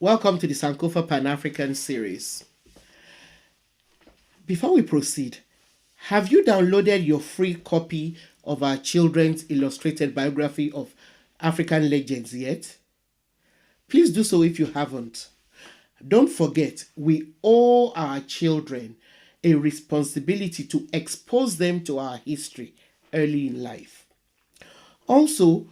Welcome to the Sankofa Pan-African series. Before we proceed, have you downloaded your free copy of our children's illustrated biography of African legends yet? Please do so if you haven't. Don't forget, we owe our children a responsibility to expose them to our history early in life. Also,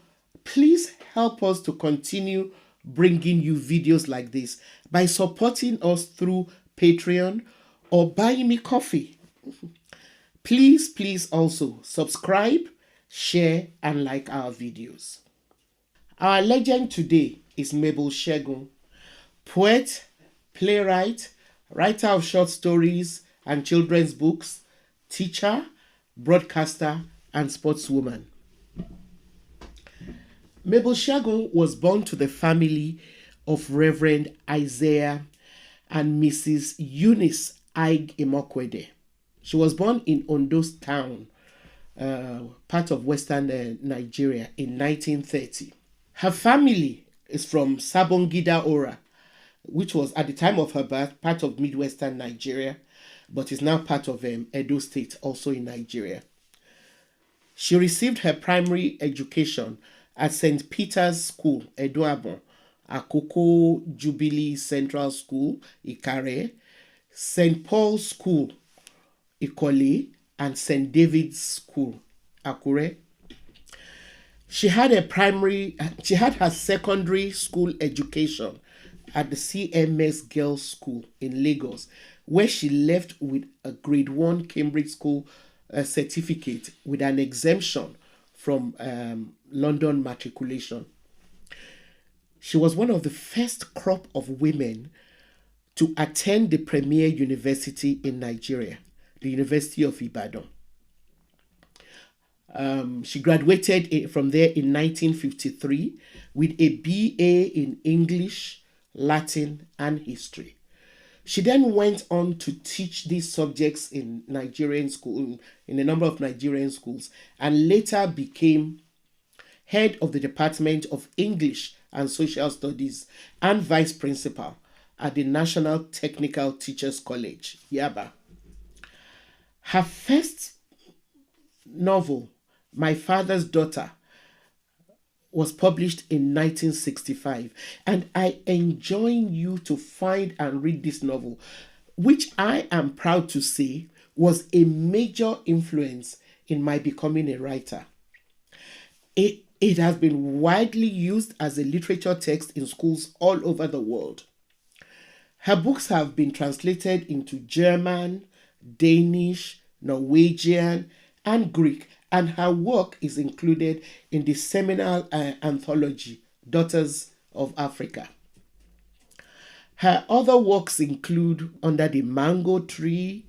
please help us to continue bringing you videos like this by supporting us through Patreon or buying me coffee. Please also subscribe, share, and like our videos. Our legend today is Mabel Segun, poet, playwright, writer of short stories and children's books, teacher, broadcaster, and sportswoman. Mabel Segun was born to the family of Reverend Isaiah and Mrs. Eunice Ig Imokwede. She was born in Ondo Town, part of western Nigeria, in 1930. Her family is from Sabongida Ora, which was at the time of her birth part of Midwestern Nigeria, but is now part of Edo State, also in Nigeria. She received her primary education at St. Peter's School, Edoabon, Akoko Jubilee Central School, Ikare, St. Paul's School, Ikole, and St. David's School, Akure. She had her secondary school education at the CMS Girls School in Lagos, where she left with a grade 1 Cambridge School certificate with an exemption from London matriculation. She was one of the first crop of women to attend the premier university in Nigeria, the University of Ibadan. She graduated from there in 1953 with a BA in English, Latin, and History. She then went on to teach these subjects in in a number of Nigerian schools, and later became head of the Department of English and Social Studies and vice principal at the National Technical Teachers College, Yaba. Her first novel, My Father's Daughter, was published in 1965, and I enjoin you to find and read this novel, which I am proud to say was a major influence in my becoming a writer. It has been widely used as a literature text in schools all over the world. Her books have been translated into German, Danish, Norwegian, and Greek, and her work is included in the seminal anthology, Daughters of Africa. Her other works include Under the Mango Tree,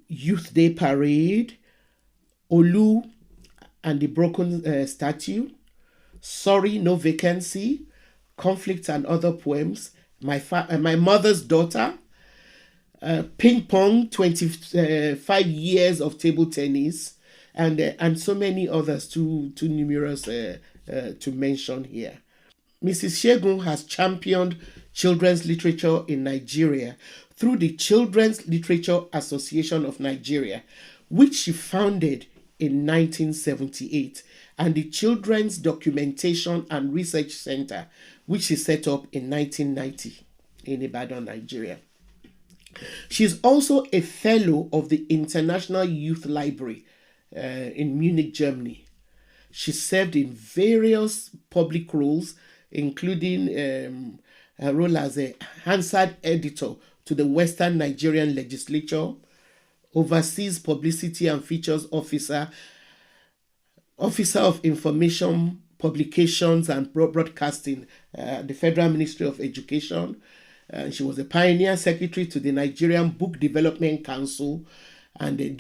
Youth Day Parade, Olu and the Broken Statue, Sorry, No Vacancy, Conflict and Other Poems, My Mother's Daughter, Ping Pong, 25 years of table tennis, and so many others, too numerous to mention here. Mrs. Segun has championed children's literature in Nigeria through the Children's Literature Association of Nigeria, which she founded in 1978, and the Children's Documentation and Research Center, which she set up in 1990 in Ibadan, Nigeria. She is also a fellow of the International Youth Library in Munich, Germany. She served in various public roles, including her role as a Hansard editor to the Western Nigerian Legislature, overseas publicity and features officer of information, publications and broadcasting, the Federal Ministry of Education. She was a pioneer secretary to the Nigerian Book Development Council and she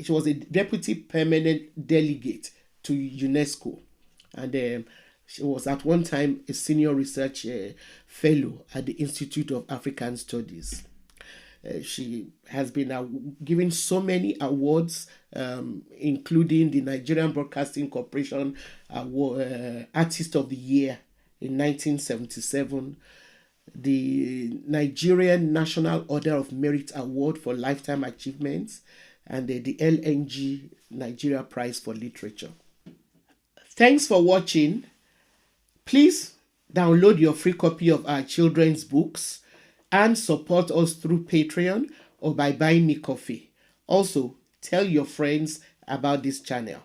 was a deputy permanent delegate to UNESCO. And she was at one time a senior research fellow at the Institute of African Studies. She has been given so many awards, including the Nigerian Broadcasting Corporation Award, Artist of the Year in 1977, the Nigerian National Order of Merit Award for Lifetime Achievements, and the LNG Nigeria Prize for Literature. Thanks for watching. Please download your free copy of our children's books and support us through Patreon or by buying me coffee. Also, tell your friends about this channel.